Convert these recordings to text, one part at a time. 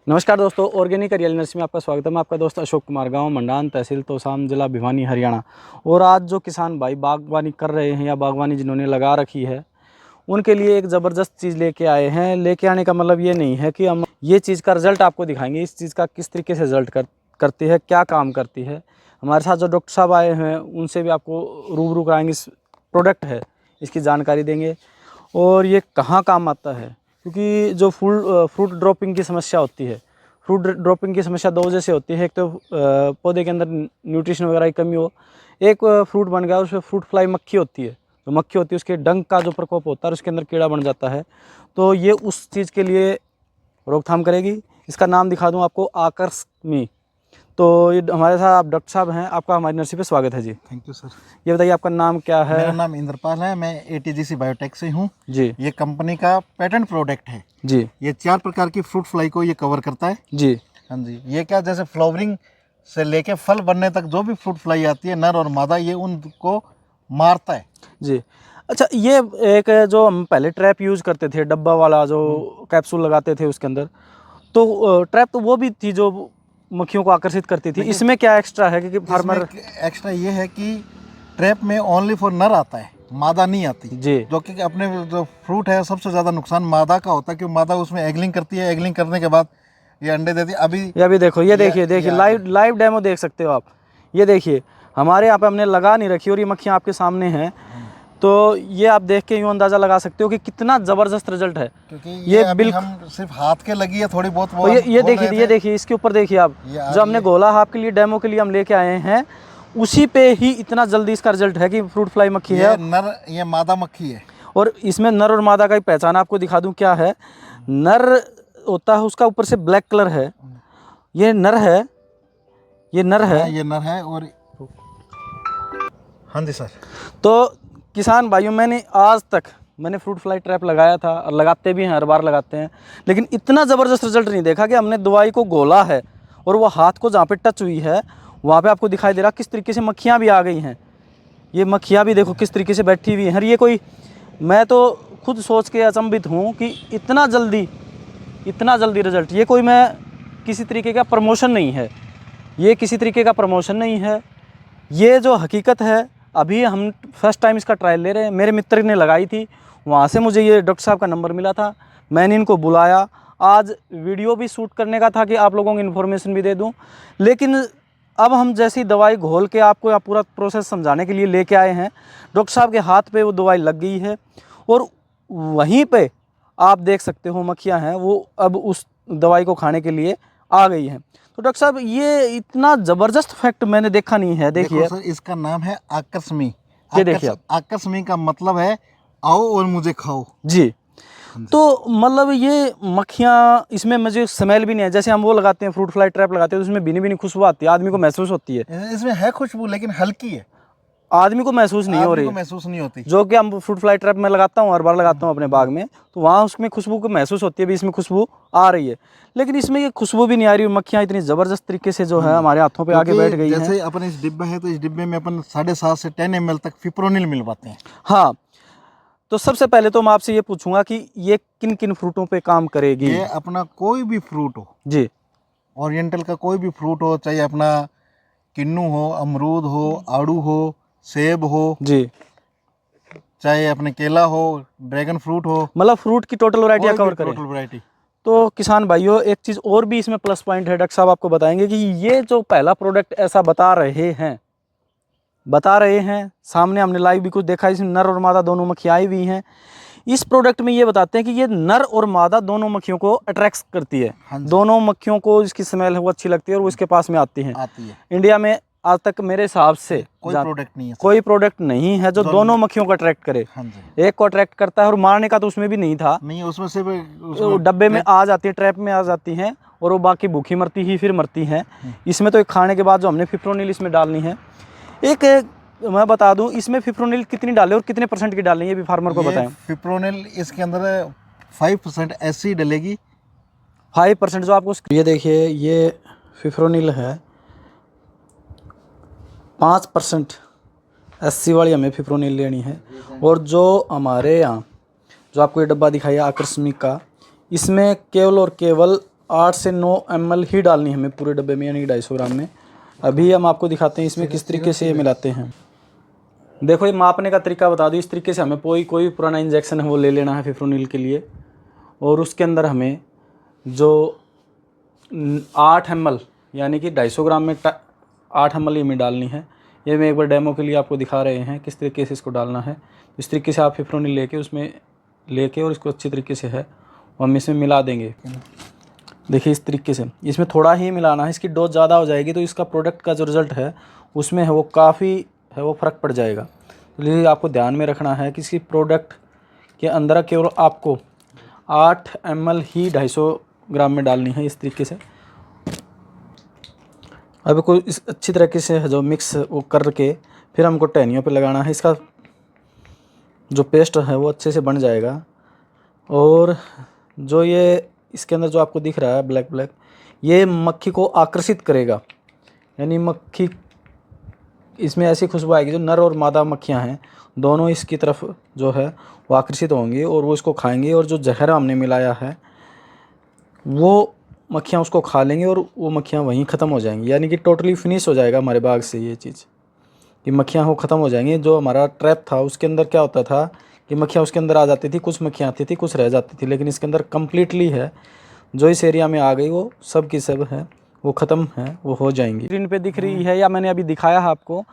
नमस्कार दोस्तों, ऑर्गेनिक हरियाली नर्सरी में आपका स्वागत है। मैं आपका दोस्त अशोक कुमार, गांव मंडान, तहसील तोसाम, जिला भिवानी, हरियाणा। और आज जो किसान भाई बागवानी कर रहे हैं या बागवानी जिन्होंने लगा रखी है, उनके लिए एक ज़बरदस्त चीज़ लेके आए हैं। लेके आने का मतलब ये नहीं है कि हम ये चीज़ का रिजल्ट आपको दिखाएंगे, इस चीज़ का किस तरीके से रिजल्ट करती है, क्या काम करती है। हमारे साथ जो डॉक्टर साहब आए हैं उनसे भी आपको रूबरू कराएंगे, इस प्रोडक्ट है इसकी जानकारी देंगे और ये कहाँ काम आता है। क्योंकि जो फ्रूट ड्रॉपिंग की समस्या होती है, फ्रूट ड्रॉपिंग की समस्या दो वजह से होती है। एक तो पौधे के अंदर न्यूट्रिशन वगैरह की कमी हो, एक फ्रूट बन गया उसमें फ्रूट फ्लाई मक्खी होती है, जो मक्खी होती है उसके डंक का जो प्रकोप होता है उसके अंदर कीड़ा बन जाता है। तो ये उस चीज़ के लिए रोकथाम करेगी। इसका नाम दिखा दूँ आपको, आकर्षमी। तो ये हमारे साथ आप डॉक्टर साहब हैं, आपका हमारी नर्सरी पे स्वागत है जी। Thank you sir. ये बताइए आपका नाम क्या है? मेरा नाम इंद्रपाल है, मैं ATGC बायोटेक से हूँ जी ये कंपनी का पेटेंट प्रोडक्ट है। जी ये 4 प्रकार की फ्रूट फ्लाई को ये कवर करता है। जी हाँ जी, ये क्या जैसे फ्लावरिंग से लेके फल बनने तक जो भी फ्रूट फ्लाई आती है नर और मादा, ये उनको मारता है जी। अच्छा, ये एक जो हम पहले ट्रैप यूज़ करते थे, डब्बा वाला जो कैप्सूल लगाते थे उसके अंदर, तो ट्रैप तो वो भी थी जो मक्खियों को आकर्षित करती थी। इसमें क्या एक्स्ट्रा है कि फार्मर? एक्स्ट्रा ये है कि ट्रैप में ओनली फॉर नर आता है, मादा नहीं आती। जी जो कि अपने जो फ्रूट है सबसे ज़्यादा नुकसान मादा का होता है, क्योंकि मादा उसमें एगलिंग करती है, एगलिंग करने के बाद ये अंडे देती है। अभी देखो, ये देखिए लाइव डेमो देख सकते हो आप। ये देखिए, हमारे यहाँ पे हमने लगा नहीं रखी और ये मक्खियाँ आपके सामने हैं। तो ये आप देख के यूँ अंदाज़ा लगा सकते हो कि कितना ज़बरदस्त रिजल्ट है। क्योंकि ये अभी हम सिर्फ हाथ के लगी है थोड़ी बहुत, वो ये देखिए इसके ऊपर देखिए आप, जो हमने गोला आपके लिए डेमो के लिए हम लेके आए हैं, उसी पे ही इतना जल्दी इसका रिजल्ट है कि फ्रूट फ्लाई मक्खी है। नर, ये मादा मक्खी है। और इसमें नर और मादा का ही पहचान आपको दिखा दूं क्या है। नर होता है, उसका ऊपर से ब्लैक कलर है, ये नर है, ये नर है। ये नर है। और हाँ जी सर। तो किसान भाइयों, मैंने फ्रूट फ्लाई ट्रैप लगाया था और लगाते भी हैं, हर बार लगाते हैं, लेकिन इतना ज़बरदस्त रिजल्ट नहीं देखा कि हमने दवाई को घोला है और वो हाथ को जहाँ पे टच हुई है वहाँ पे आपको दिखाई दे रहा किस तरीके से मक्खियाँ भी आ गई हैं। ये मक्खियाँ भी देखो किस तरीके से बैठी हुई हैं। ये कोई, मैं तो खुद सोच के अचंभित हूँ कि इतना जल्दी रिजल्ट। ये कोई, मैं किसी तरीके का प्रमोशन नहीं है, ये किसी तरीके का प्रमोशन नहीं है, ये जो हकीकत है। अभी हम फर्स्ट टाइम इसका ट्रायल ले रहे हैं। मेरे मित्र ने लगाई थी, वहाँ से मुझे ये डॉक्टर साहब का नंबर मिला था, मैंने इनको बुलाया। आज वीडियो भी शूट करने का था कि आप लोगों को इन्फॉर्मेशन भी दे दूँ, लेकिन अब हम जैसी दवाई घोल के आपको पूरा प्रोसेस समझाने के लिए लेके आए हैं। डॉक्टर साहब के हाथ पे वो दवाई लग गई है और वहीं पे आप देख सकते हो मक्खियाँ हैं, वो अब उस दवाई को खाने के लिए आ गई हैं। तो डॉक्टर साहब, ये इतना ज़बरदस्त फैक्ट मैंने देखा नहीं है। देखिए सर, इसका नाम है आकर्षमी। ये देखिए आप, आकर्षमी का मतलब है आओ और मुझे खाओ जी। तो मतलब ये मक्खियाँ, इसमें मुझे स्मेल भी नहीं है। जैसे हम वो लगाते हैं, फ्रूट फ्लाई ट्रैप लगाते हैं, तो उसमें भीनी खुशबू आती है, आदमी को महसूस होती है। इसमें है खुशबू, लेकिन हल्की है, आदमी को महसूस नहीं हो रही, महसूस नहीं होती। जो कि हम फ्रूट फ्लाई ट्रैप में लगाता हूँ, हर बार लगाता हूँ अपने बाग में, तो वहाँ उसमें खुशबू को महसूस होती है, भी इसमें खुशबू आ रही है। लेकिन इसमें ये खुशबू भी नहीं आ रही। मक्खियाँ इतनी ज़बरदस्त तरीके से जो है हमारे हाथों पे आके बैठ गई हैं। जैसे अपन इस डिब्बा है, तो इस डिब्बे में अपन 7.5 से 10 ml तक फिप्रोनिल मिलवाते हैं। हाँ, तो सबसे पहले तो मैं आपसे ये पूछूंगा कि ये किन किन फ्रूटों पे काम करेगी? ये अपना कोई भी फ्रूट हो जी, ओरिएंटल का कोई भी फ्रूट हो, चाहे अपना किन्नू हो, अमरूद हो, आड़ू हो, सेब हो जी, चाहे अपने केला हो, ड्रैगन फ्रूट हो, मतलब फ्रूट की टोटल वैरायटियाँ कवर करें। Total variety. तो किसान भाइयों, एक चीज़ और भी इसमें प्लस पॉइंट है, डॉक्टर साहब आपको बताएंगे कि ये जो पहला प्रोडक्ट ऐसा बता रहे हैं सामने, हमने लाइव भी कुछ देखा, इसमें नर और मादा दोनों मक्खियाँ आई हुई हैं। इस प्रोडक्ट में ये बताते हैं कि ये नर और मादा दोनों मक्खियों को अट्रैक्ट करती है। दोनों मक्खियों को इसकी स्मेल है वो अच्छी लगती है और वो इसके पास में आती है। इंडिया में आज तक मेरे हिसाब से कोई प्रोडक्ट नहीं है जो दोनों मक्खियों को अट्रैक्ट करे। एक को अट्रैक्ट करता है और मारने का तो उसमें भी नहीं था, उसमें से डब्बे में आ जाती है, ट्रैप में आ जाती हैं और वो बाकी भूखी मरती ही फिर मरती हैं। इसमें तो एक खाने के बाद जो हमने फिप्रोनिल इसमें डालनी है, एक मैं बता दूं, इसमें फिप्रोनिल कितनी डालें और कितने % की डालें, ये भी फार्मर को बताएं। फिप्रोनिल इसके अंदर 5% ऐसी डलेगी, 5% जो आपको, ये देखिए ये फिप्रोनिल है, 5% SC वाली हमें फिप्रोनिल लेनी है। और जो हमारे यहाँ जो आपको ये डब्बा दिखाया आकर्षमिक का, इसमें केवल और केवल 8 से 9 ml ही डालनी है हमें पूरे डब्बे में, यानी 250 ग्राम में। अभी हम आपको दिखाते हैं इसमें किस तरीके से ये मिलाते हैं। देखो ये मापने का तरीका बता दूँ, इस तरीके से हमें कोई पुराना इंजेक्शन है वो ले लेना है फिप्रोनिल के लिए, और उसके अंदर हमें जो 8 ml यानी कि 250 ग्राम में 8 ml ये में डालनी है। ये मैं एक बार डेमो के लिए आपको दिखा रहे हैं किस तरीके से इसको डालना है। इस तरीके से आप फिप्रोनिल लेके उसमें लेके और इसको अच्छी तरीके से है और हम इसमें मिला देंगे। देखिए इस तरीके से, इसमें थोड़ा ही मिलाना है, इसकी डोज ज़्यादा हो जाएगी तो इसका प्रोडक्ट का जो रिज़ल्ट है उसमें है वो काफ़ी है वो फ़र्क पड़ जाएगा। तो इसलिए आपको ध्यान में रखना है कि इसकी प्रोडक्ट के अंदर केवल आपको 8 ml ही 250 ग्राम में डालनी है इस तरीके से। अब को इस अच्छी तरीके से जो मिक्स वो करके फिर हमको टहनियों पे लगाना है। इसका जो पेस्ट है वो अच्छे से बन जाएगा, और जो ये इसके अंदर जो आपको दिख रहा है ब्लैक ब्लैक, ये मक्खी को आकर्षित करेगा, यानी मक्खी इसमें ऐसी खुशबू आएगी जो नर और मादा मक्खियाँ हैं दोनों इसकी तरफ जो है वो आकर्षित होंगी और वो इसको खाएंगी, और जो जहर हमने मिलाया है वो मक्खियाँ उसको खा लेंगी और वो मक्खियाँ वहीं ख़त्म हो जाएंगी, यानी कि टोटली फिनिश हो जाएगा हमारे बाग से ये चीज़ कि मक्खियाँ वो ख़त्म हो जाएंगी। जो हमारा ट्रैप था उसके अंदर क्या होता था कि मक्खियाँ उसके अंदर आ जाती थी, कुछ मक्खियाँ आती थी कुछ रह जाती थी, लेकिन इसके अंदर कम्प्लीटली है जो इस एरिया में आ गई वो सब की सब है वो ख़त्म है वो हो जाएंगी। स्क्रीन पे दिख रही है या मैंने अभी दिखाया है आपको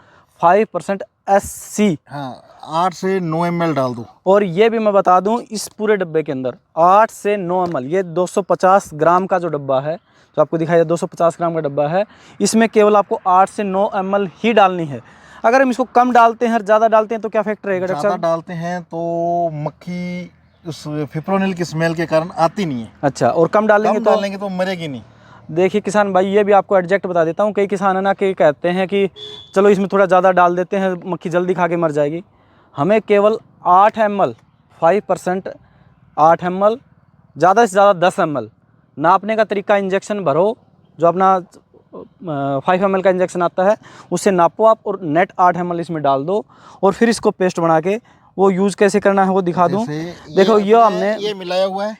5% SC, हाँ 8 से 9 ml डाल दो। और ये भी मैं बता दूं इस पूरे डब्बे के अंदर 8 से 9 ml, ये 250 ग्राम का जो डब्बा है जो आपको दिखाया 250 ग्राम का डब्बा है, इसमें केवल आपको 8 से 9 ml ही डालनी है। अगर हम इसको कम डालते हैं और ज़्यादा डालते हैं तो क्या इफेक्ट रहेगा डॉक्टर ज़्यादा साहब? डालते हैं तो मक्खी उस फिप्रोनिल की स्मेल के कारण आती नहीं है। अच्छा, और कम डालेंगे कम तो? डालेंगे तो मरेगी नहीं। देखिए किसान भाई, ये भी आपको एडजेक्ट बता देता हूँ, कई किसान है ना कि कहते हैं कि चलो इसमें थोड़ा ज़्यादा डाल देते हैं मक्खी जल्दी खा के मर जाएगी। हमें केवल 8 ml 5% 8 ml, ज़्यादा से ज़्यादा 10 ml नापने का तरीका, इंजेक्शन भरो जो अपना 5 ml का इंजेक्शन आता है उससे नापो आप, और नेट 8 ml इसमें डाल दो, और फिर इसको पेस्ट बना के वो यूज़ कैसे करना है वो दिखा दूँ। देखो ये हमने ये मिलाया हुआ है,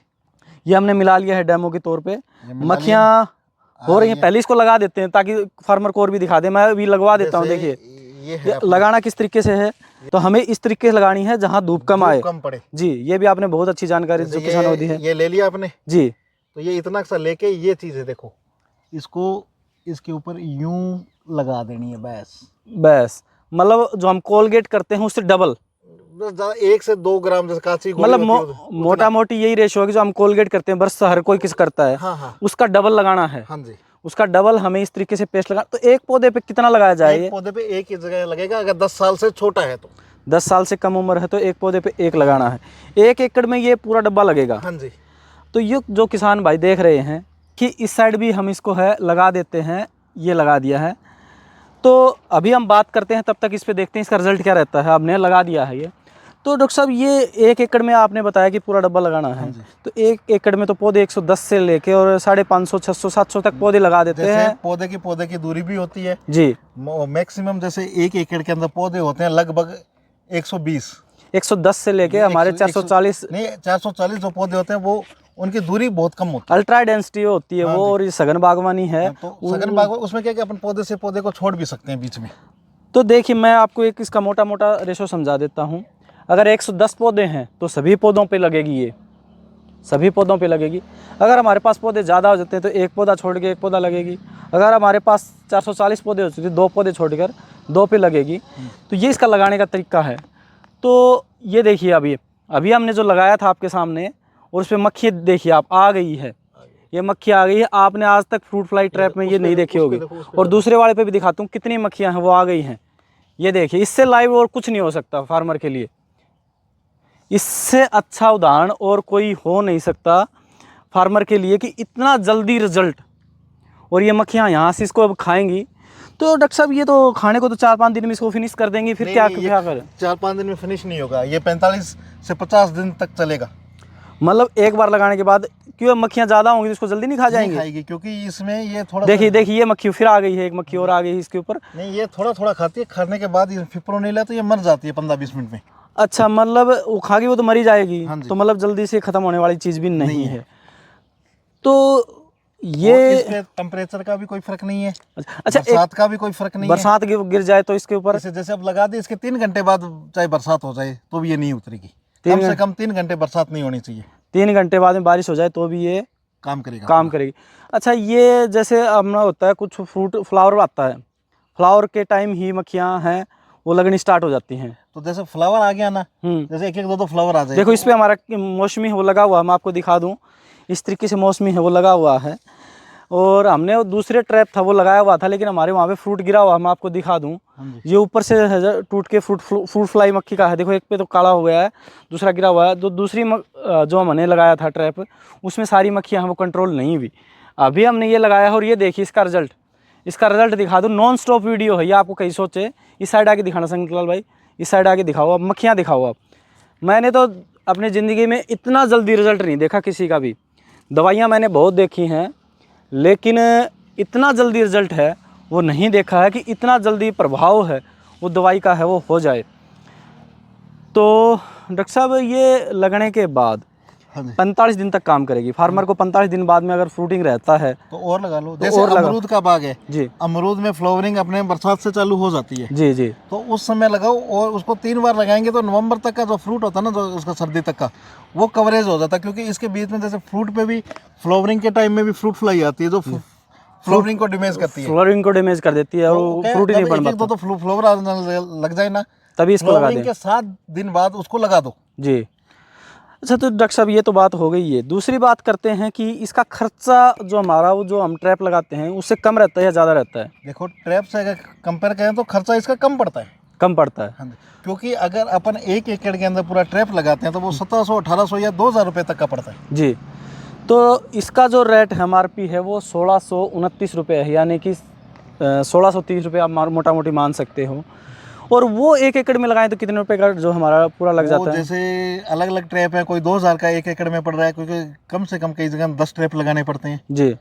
ये हमने मिला लिया है डेमो के तौर पे। मक्खियाँ हो रही हैं, पहले इसको लगा देते हैं ताकि फार्मर को और भी दिखा दे। मैं अभी लगवा देता हूँ। देखिए ये लगाना किस तरीके से है, तो हमें इस तरीके से लगानी है जहाँ धूप कम आए, कम पड़े जी। ये भी आपने बहुत अच्छी जानकारी जो किसानों को दी है। ये ले लिया आपने जी, तो ये इतना सा लेके ये चीज़ है, देखो इसको इसके ऊपर यूं लगा देनी है बस। मतलब जो हम कोलगेट करते हैं उससे डबल, 1 से 2 ग्राम जैसे कांची मतलब मोटा मोटी यही रेशो है कि जो हम कोलगेट करते हैं ब्रश हर कोई किस करता है, हाँ। उसका डबल लगाना है। हाँ जी, उसका डबल हमें इस तरीके से पेस्ट लगा। तो एक पौधे पे कितना लगाया जाए? एक पौधे पे एक ही जगह लगेगा। अगर 10 साल से छोटा है तो 10 साल से कम उम्र है तो एक पौधे पे एक लगाना है। 1 एकड़ में ये पूरा डब्बा लगेगा। हाँ जी। तो ये जो किसान भाई देख रहे हैं कि इस साइड भी हम इसको है लगा देते हैं, ये लगा दिया है। तो अभी हम बात करते हैं, तब तक इस पे देखते हैं इसका रिजल्ट क्या रहता है। आपने लगा दिया है ये, तो डॉक्टर साहब ये 1 एकड़ में आपने बताया कि पूरा डब्बा लगाना है, तो 1 एकड़ में तो पौधे 110 से लेके और 550, 600, 700 तक पौधे लगा देते हैं। पौधे की दूरी भी होती है जी। मैक्सिमम जैसे 1 एकड़ के अंदर पौधे होते हैं लगभग 110 से लेके हमारे 440 नहीं 440 जो पौधे होते हैं वो उनकी दूरी बहुत कम होती है। अल्ट्रा डेंसिटी होती है वो, और ये सघन बागवानी है। तो सघन बागवानी उसमें क्या अपन पौधे से पौधे को छोड़ भी सकते हैं बीच में। तो देखिए मैं आपको एक इसका मोटा मोटा रेशो समझा देता हूँ। अगर 110 पौधे हैं तो सभी पौधों पे लगेगी, ये सभी पौधों पे लगेगी। अगर हमारे पास पौधे ज़्यादा हो जाते हैं तो एक पौधा छोड़ के एक पौधा लगेगी। अगर हमारे पास 440 पौधे हो चुके 2 पौधे छोड़कर 2 पे लगेगी। तो ये इसका लगाने का तरीका है। तो ये देखिए अभी हमने जो लगाया था आपके सामने, और उस पर मक्खी देखिए आप आ गई है, ये मक्खी आ गई है। आपने आज तक फ्रूट फ्लाई ट्रैप में ये नहीं देखी होगी। और दूसरे वाले पे भी दिखाता हूँ कितनी मक्खियाँ हैं, वो आ गई हैं। ये देखिए, इससे लाइव और कुछ नहीं हो सकता फार्मर के लिए। इससे अच्छा उदाहरण और कोई हो नहीं सकता फार्मर के लिए कि इतना जल्दी रिजल्ट। और ये मक्खियाँ यहाँ से इसको अब खाएंगी। तो डॉक्टर साहब ये तो खाने को तो 4-5 दिन में इसको फिनिश कर देंगे, फिर क्या करें? 4-5 दिन में फिनिश नहीं होगा, ये 45 से 50 दिन तक चलेगा। मतलब एक बार लगाने के बाद, क्यों मक्खियाँ ज़्यादा होंगी तो इसको जल्दी नहीं खा जाएंगी? नहीं खाएगी, क्योंकि इसमें ये थोड़ा देखिए ये मक्खी फिर आ गई है, एक मक्खी और आ गई है इसके ऊपर। नहीं ये थोड़ा खाती है, खाने के बाद ये फिप्रोनिल है तो ये मर जाती है 15-20 मिनट में। अच्छा, मतलब वो खागी वो तो मरी जाएगी। हाँ, तो मतलब जल्दी से ख़त्म होने वाली चीज़ भी नहीं है। तो ये इसके टेम्परेचर का भी कोई फर्क नहीं है, अच्छा बरसात का भी कोई फर्क नहीं है। बरसात गिर जाए तो इसके ऊपर जैसे अब लगा दी, इसके 3 घंटे बाद चाहे बरसात हो जाए तो भी ये नहीं उतरेगी। कम से कम 3 घंटे बरसात नहीं होनी चाहिए। 3 घंटे बाद में बारिश हो जाए तो भी ये काम करेगा, काम करेगी। अच्छा, ये जैसे अपना होता है कुछ फ्रूट फ्लावर आता है, फ्लावर के टाइम ही मक्खियाँ हैं वो लगनी स्टार्ट हो जाती हैं। तो जैसे फ्लावर आ गया ना, जैसे एक एक दो फ्लावर आ जाए, देखो इस पे हमारा मौसमी है वो लगा हुआ है, मैं आपको दिखा दूं, इस तरीके से मौसमी है वो लगा हुआ है। और हमने वो दूसरे ट्रैप था वो लगाया हुआ था, लेकिन हमारे वहाँ पे फ्रूट गिरा हुआ है, मैं आपको दिखा दूं। ये ऊपर से टूट के फ्रूट फ्लाई मक्खी का है, देखो एक पे तो काला हो गया है, दूसरा गिरा हुआ है। जो दूसरी जो हमने लगाया था ट्रैप, उसमें सारी मक्खियाँ हैं वो कंट्रोल नहीं हुई। अभी हमने ये लगाया है और ये देखिए इसका रिजल्ट दिखा दूँ। नॉन स्टॉप वीडियो है ये, आपको कहीं सोचे। इस साइड आके दिखाना शंकरलाल भाई, इस साइड आके दिखाओ आप, मक्खियाँ दिखाओ आप। मैंने तो अपनी ज़िंदगी में इतना जल्दी रिजल्ट नहीं देखा किसी का भी। दवाइयाँ मैंने बहुत देखी हैं, लेकिन इतना जल्दी रिजल्ट है वो नहीं देखा है कि इतना जल्दी प्रभाव है वो दवाई का है वो हो जाए। तो डॉक्टर साहब ये लगने के बाद 45 दिन तक काम करेगी। फार्मर को 45 दिन बाद में अगर फ्रूटिंग रहता है तो और लगा लो। जैसे अमरूद का बाग है जी, अमरूद में फ्लावरिंग अपने बरसात से चालू हो जाती है जी जी, तो उस समय लगाओ, और उसको 3 बार लगाएंगे तो नवंबर तक का जो फ्रूट होता है ना, जो उसका सर्दी तक का वो कवरेज हो जाता है। क्योंकि इसके बीच में जैसे फ्रूट पे भी फ्लावरिंग के टाइम में भी फ्रूट फ्लाई आती है जो फ्लावरिंग को डैमेज करती है, फ्लोरिंग को डैमेज कर देती है और फ्रूट ही नहीं बन पाता। तो फ्लावर लग जाए ना, तभी इसको लगा दें के 7 दिन बाद उसको लगा दो जी। अच्छा, तो डॉक्टर साहब ये तो बात हो गई है। दूसरी बात करते हैं कि इसका खर्चा जो हमारा वो जो हम ट्रैप लगाते हैं उससे कम रहता है या ज़्यादा रहता है? देखो ट्रैप से अगर कंपेयर करें तो खर्चा इसका कम पड़ता है। कम पड़ता है। हाँ जी, क्योंकि अगर अपन 1 एकड़ के अंदर पूरा ट्रैप लगाते हैं तो वो 1700 1800 या 2000 रुपये तक का पड़ता है जी। तो इसका जो रेट है MRP है वो 1629 रुपये है, यानी कि 1630 रुपये आप मोटा मोटी मान सकते हो। और वो 1 एकड़ में लगाएं तो कितने रुपए का जो हमारा पूरा लग जाता है? जैसे अलग अलग ट्रैप है, कोई 2000 का 1 एकड़ में पड़ रहा है, क्योंकि कम से कम कई जगह 10 ट्रैप लगाने पड़ते हैं जी।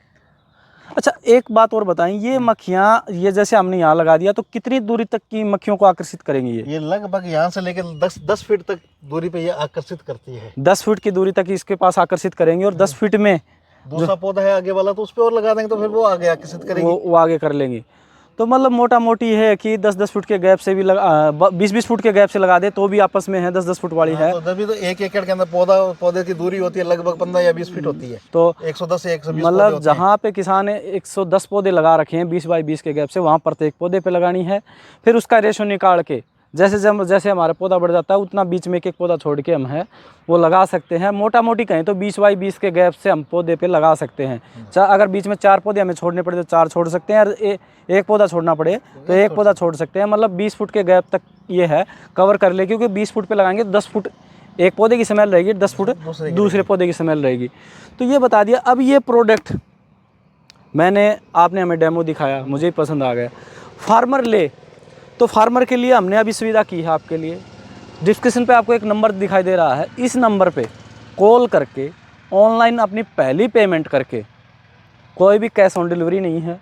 अच्छा, एक बात और बताएं, ये मक्खियाँ ये जैसे हमने यहाँ लगा दिया तो कितनी दूरी तक की मक्खियों को आकर्षित करेंगी? ये लगभग यहाँ से लेकर 10 फीट तक दूरी पे ये आकर्षित करती है। 10 फीट की दूरी तक इसके पास आकर्षित करेंगे। और 10 फीट में दूसरा पौधा है आगे वाला तो उस पर और लगा देंगे तो फिर वो आगे आकर्षित करेगी, वो आगे कर लेंगी। तो मतलब मोटा मोटी है कि 10-10 फुट के गैप से भी 20-20 फुट के गैप से लगा दे तो भी आपस में है 10-10 फुट वाली है। तो तभी तो 1 एकड़ के अंदर पौधे की दूरी होती है लगभग 15 या 20 फीट होती है। तो 110 से 120 मतलब जहाँ पे किसान ने 110 पौधे लगा रखे हैं 20 बाई 20 के गैप से, वहाँ प्रत्येक पौधे पे लगानी है। फिर उसका रेशो निकाल के जैसे हमारा पौधा बढ़ जाता है उतना बीच में एक पौधा छोड़ के हम है वो लगा सकते हैं। मोटा मोटी कहें तो 20 बाई 20 के गैप से हम पौधे पे लगा सकते हैं। अगर बीच में 4 पौधे हमें छोड़ने पड़े तो 4 छोड़ सकते हैं, और एक पौधा छोड़ना पड़े तो एक पौधा छोड़ सकते हैं। मतलब 20 फुट के गैप तक ये है कवर कर ले, क्योंकि 20 फुट पे लगाएंगे 10 फुट एक पौधे की स्मेल रहेगी, 10 फुट दूसरे पौधे की स्मेल रहेगी। तो ये बता दिया। अब ये प्रोडक्ट आपने हमें डेमो दिखाया, मुझे पसंद आ गया। फार्मर ले तो फार्मर के लिए हमने अभी सुविधा की है आपके लिए। डिस्क्रिप्शन पे आपको एक नंबर दिखाई दे रहा है, इस नंबर पे कॉल करके ऑनलाइन अपनी पहली पेमेंट करके, कोई भी कैश ऑन डिलीवरी नहीं है,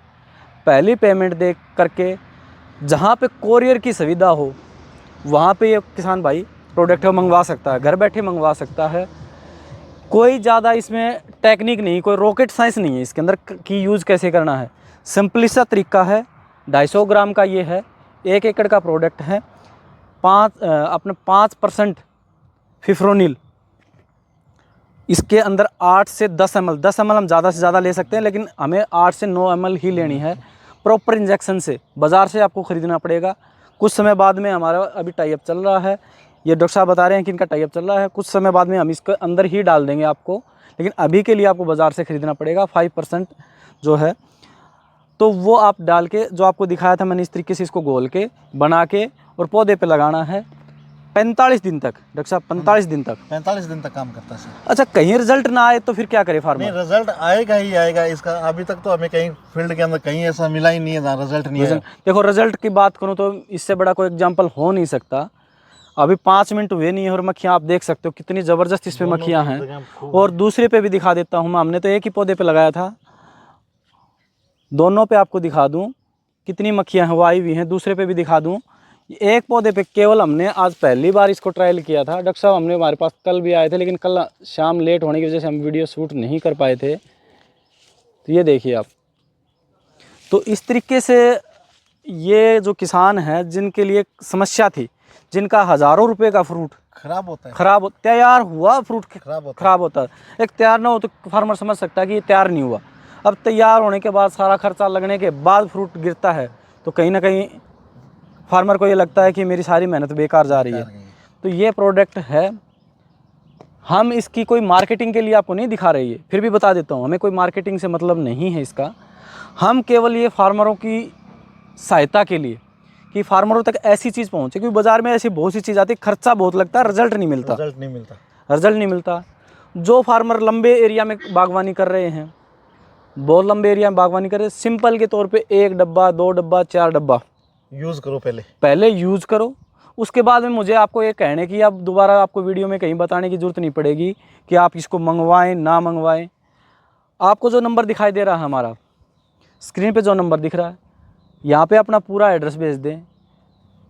पहली पेमेंट दे करके जहाँ पे कोरियर की सुविधा हो वहाँ पे ये किसान भाई प्रोडक्ट मंगवा सकता है, घर बैठे मंगवा सकता है। कोई ज़्यादा इसमें टेक्निक नहीं, कोई रॉकेट साइंस नहीं है इसके अंदर कि यूज़ कैसे करना है। सिंपल सा तरीका है। 250 ग्राम का ये है, 1 एकड़ का प्रोडक्ट है। 5% फिफ्रोनिल, इसके अंदर 8 से 10 ml, 10 ml हम ज़्यादा से ज़्यादा ले सकते हैं, लेकिन हमें 8 से 9 ml ही लेनी है। प्रॉपर इंजेक्शन से बाज़ार से आपको ख़रीदना पड़ेगा। कुछ समय बाद में हमारा अभी टाइप चल रहा है, ये डॉक्टर साहब बता रहे हैं कि इनका टाइप चल रहा है, कुछ समय बाद में हम इसके अंदर ही डाल देंगे आपको, लेकिन अभी के लिए आपको बाज़ार से ख़रीदना पड़ेगा। 5% जो है तो वो आप डाल के, जो आपको दिखाया था मैंने इस तरीके से इसको घोल के बना के और पौधे पे लगाना है 45 दिन तक। डॉक्टर साहब 45 दिन तक 45 दिन तक काम करता है सर। अच्छा, कहीं रिजल्ट ना आए तो फिर क्या करे फार्मर? नहीं, रिजल्ट आएगा ही आएगा इसका। अभी तक तो हमें कहीं फील्ड के अंदर कहीं ऐसा मिला ही नहीं है जहाँ रिजल्ट नहीं है। देखो रिजल्ट की बात करूँ तो इससे बड़ा कोई एग्जाम्पल हो नहीं सकता। अभी 5 मिनट हुए नहीं है और मक्खियाँ आप देख सकते हो कितनी ज़बरदस्त इस पर मक्खियाँ हैं। और दूसरे पे भी दिखा देता हूँ मैं, हमने तो एक ही पौधे पे लगाया था, दोनों पे आपको दिखा दूँ कितनी मक्खियाँ हैं वो आई हुई हैं। दूसरे पे भी दिखा दूँ, एक पौधे पे केवल हमने आज पहली बार इसको ट्रायल किया था। डॉक्टर साहब हमारे पास कल भी आए थे, लेकिन कल शाम लेट होने की वजह से हम वीडियो शूट नहीं कर पाए थे। तो ये देखिए आप। तो इस तरीके से ये जो किसान हैं जिनके लिए समस्या थी, जिनका हज़ारों रुपए का फ्रूट खराब होता है, खराब तैयार हुआ फ्रूट खराब होता खराब होता है। एक तैयार ना हो तो फार्मर समझ सकता है कि ये तैयार नहीं हुआ। अब तैयार होने के बाद सारा खर्चा लगने के बाद फ्रूट गिरता है तो कहीं ना कहीं फार्मर को ये लगता है कि मेरी सारी मेहनत बेकार जा रही है। है। तो ये प्रोडक्ट है, हम इसकी कोई मार्केटिंग के लिए आपको नहीं दिखा रही है, फिर भी बता देता हूँ, हमें कोई मार्केटिंग से मतलब नहीं है इसका। हम केवल ये फार्मरों की सहायता के लिए कि फार्मरों तक ऐसी चीज़ पहुँचे, क्योंकि बाज़ार में ऐसी बहुत सी चीज़ आती है, खर्चा बहुत लगता है, रिजल्ट नहीं मिलता। रिजल्ट नहीं मिलता। रिजल्ट नहीं मिलता। जो फार्मर लंबे एरिया में बागवानी कर रहे हैं, बहुत लंबे एरिया में बागवानी कर रहे हैं, सिंपल के तौर पे 1 डब्बा 2 डब्बा 4 डब्बा यूज़ करो पहले यूज़ करो। उसके बाद में मुझे आपको ये कहने की, अब दोबारा आपको वीडियो में कहीं बताने की ज़रूरत नहीं पड़ेगी कि आप इसको मंगवाएं ना मंगवाएं। आपको जो नंबर दिखाई दे रहा है हमारा स्क्रीन पे, जो नंबर दिख रहा है, यहाँ पे अपना पूरा एड्रेस भेज दें,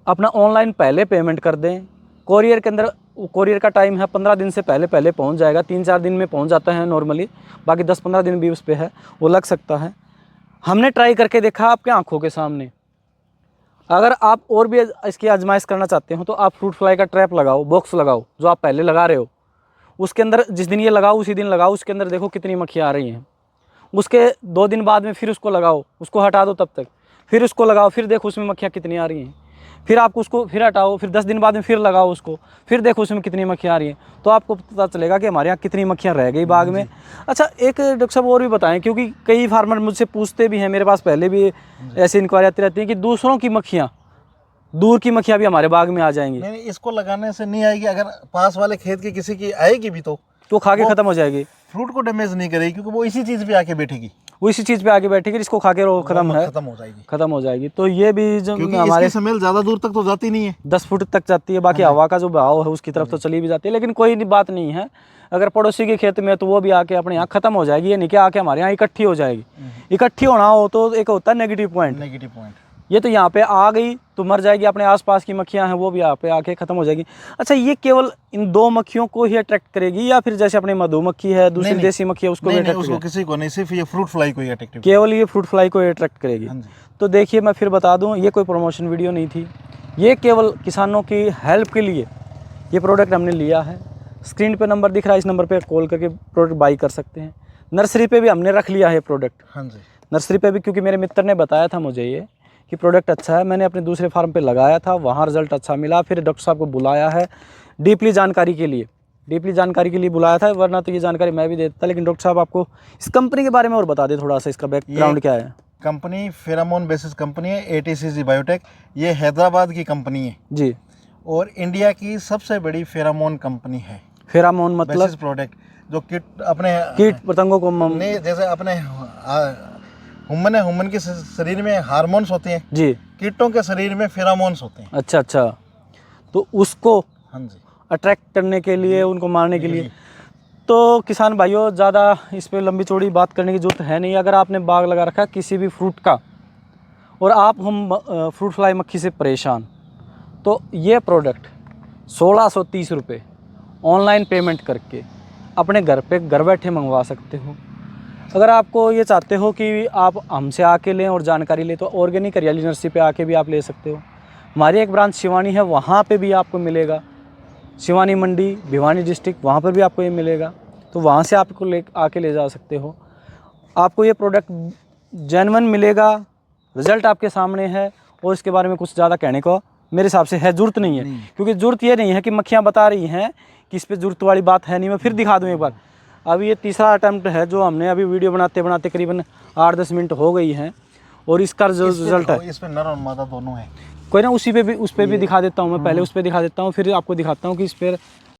अपना ऑनलाइन पहले पेमेंट कर दें। कोरियर के अंदर, कोरियर का टाइम है 15 दिन से पहले पहुँच जाएगा, 3-4 दिन में पहुँच जाता है नॉर्मली, बाकी 10-15 दिन भी उस पर है, वो लग सकता है। हमने ट्राई करके देखा आपके आँखों के सामने। अगर आप और भी इसकी आजमाइश करना चाहते हो तो आप फ्रूट फ्लाई का ट्रैप लगाओ, बॉक्स लगाओ, जो आप पहले लगा रहे हो उसके अंदर, जिस दिन ये लगाओ उसी दिन लगाओ, उसके अंदर देखो कितनी मक्खियाँ आ रही हैं। उसके 2 दिन बाद में फिर उसको लगाओ, उसको हटा दो तब तक, फिर उसको लगाओ, फिर देखो उसमें मक्खियाँ कितनी आ रही हैं, फिर आपको उसको फिर हटाओ, फिर 10 दिन बाद में फिर लगाओ उसको, फिर देखो उसमें कितनी मक्खियाँ आ रही हैं, तो आपको पता चलेगा कि हमारे यहाँ कितनी मक्खियाँ रह गई बाग में। अच्छा, एक डॉक्टर साहब और भी बताएं, क्योंकि कई फार्मर मुझसे पूछते भी हैं, मेरे पास पहले भी ऐसी इंक्वायरी आती रहती है कि दूसरों की मक्खियाँ, दूर की मक्खियाँ भी हमारे बाग में आ जाएंगी। नहीं, इसको लगाने से नहीं आएगी, अगर पास वाले खेत की किसी की आएगी भी तो खा के ख़त्म हो जाएगी, फ्रूट को डैमेज नहीं करेगी, क्योंकि वो इसी चीज़ पे आके बैठेगी, वो इसी चीज़ पे आगे बैठेगी, इसको खा के खत्म हो जाएगी। तो ये भी जो हमारे इसकी स्मेल ज़्यादा दूर तक तो जाती नहीं है, 10 फुट तक जाती है, बाकी हवा का जो बहाव है उसकी तरफ तो चली भी जाती है, लेकिन कोई बात नहीं है। अगर पड़ोसी के खेत में तो वो भी आके अपने यहाँ ख़त्म हो जाएगी, ये नहीं कि आके हमारे यहाँ इकट्ठी हो जाएगी। इकट्ठी होना हो तो एक होता है नेगेटिव पॉइंट, ये तो यहाँ पे आ गई तो मर जाएगी, अपने आसपास की मक्खियाँ हैं वो भी यहाँ पे आके ख़त्म हो जाएगी। अच्छा, ये केवल इन 2 मक्खियों को ही अट्रैक्ट करेगी या फिर जैसे अपने मधुमक्खी है, दूसरी देसी मक्खी है, उसको भी अट्रैक्ट करेगी? किसी को नहीं, सिर्फ ये फ्रूट फ्लाई को ही अट्रैक्ट, केवल ये फ्रूट फ्लाई को अट्रैक्ट करेगी। तो देखिए, मैं फिर बता दूँ, ये कोई प्रमोशन वीडियो नहीं थी, ये केवल किसानों की हेल्प के लिए ये प्रोडक्ट हमने लिया है। स्क्रीन पर नंबर दिख रहा है, इस नंबर पर कॉल करके प्रोडक्ट बाई कर सकते हैं। नर्सरी पर भी हमने रख लिया है प्रोडक्ट, नर्सरी पर भी, क्योंकि मेरे मित्र ने बताया था मुझे ये कि प्रोडक्ट अच्छा है, मैंने अपने दूसरे फार्म पे लगाया था, वहाँ रिजल्ट अच्छा मिला, फिर डॉक्टर साहब को बुलाया है डीपली जानकारी के लिए बुलाया था, वरना तो ये जानकारी मैं भी देता। लेकिन डॉक्टर साहब आपको इस कंपनी के बारे में और बता दें थोड़ा सा, इसका बैकग्राउंड क्या है? कंपनी फेरामोन बेसिस कंपनी है, ATCG बायोटेक, ये हैदराबाद की कंपनी है जी, और इंडिया की सबसे बड़ी फेरामोन कंपनी है। फेरामोन मतलब प्रोडक्ट जो अपने कीट पतंगों को नहीं, जैसे अपने ह्यूमन के शरीर में हार्मोन्स होते हैं जी, कीटों के शरीर में फेरामोन्स होते हैं। अच्छा, तो उसको हाँ जी, अट्रैक्ट करने के लिए, उनको मारने के लिए। तो किसान भाइयों, ज़्यादा इस पर लंबी चौड़ी बात करने की ज़रूरत है नहीं। अगर आपने बाग लगा रखा किसी भी फ्रूट का और आप हम फ्रूट फ्लाई मक्खी से परेशान, तो ये प्रोडक्ट 1630 रुपये ऑनलाइन पेमेंट करके अपने घर बैठे मंगवा सकते हो। अगर आपको ये चाहते हो कि आप हमसे आके लें और जानकारी लें, तो ऑर्गेनिक हरियाली नर्सरी पे आके भी आप ले सकते हो। हमारी एक ब्रांच शिवानी है, वहाँ पे भी आपको मिलेगा, शिवानी मंडी, भिवानी डिस्ट्रिक्ट, वहाँ पर भी आपको ये मिलेगा, तो वहाँ से आपको आके ले जा सकते हो। आपको ये प्रोडक्ट जेन्युइन मिलेगा, रिज़ल्ट आपके सामने है, और इसके बारे में कुछ ज़्यादा कहने को मेरे हिसाब से है ज़रूरत नहीं है, क्योंकि ज़रूरत ये नहीं है कि मक्खियाँ बता रही हैं कि इस पर ज़रूरत वाली बात है नहीं। मैं फिर दिखा दूँ एक बार। अभी ये तीसरा अटैम्प्ट है जो हमने अभी वीडियो बनाते बनाते करीबन 8-10 मिनट हो गई हैं, और इसका जो रिजल्ट है, इस पे नर और मादा दोनों है। कोई ना, उस पर भी दिखा देता हूँ मैं, पहले उस पर दिखा देता हूँ, फिर आपको दिखाता हूँ कि इस पर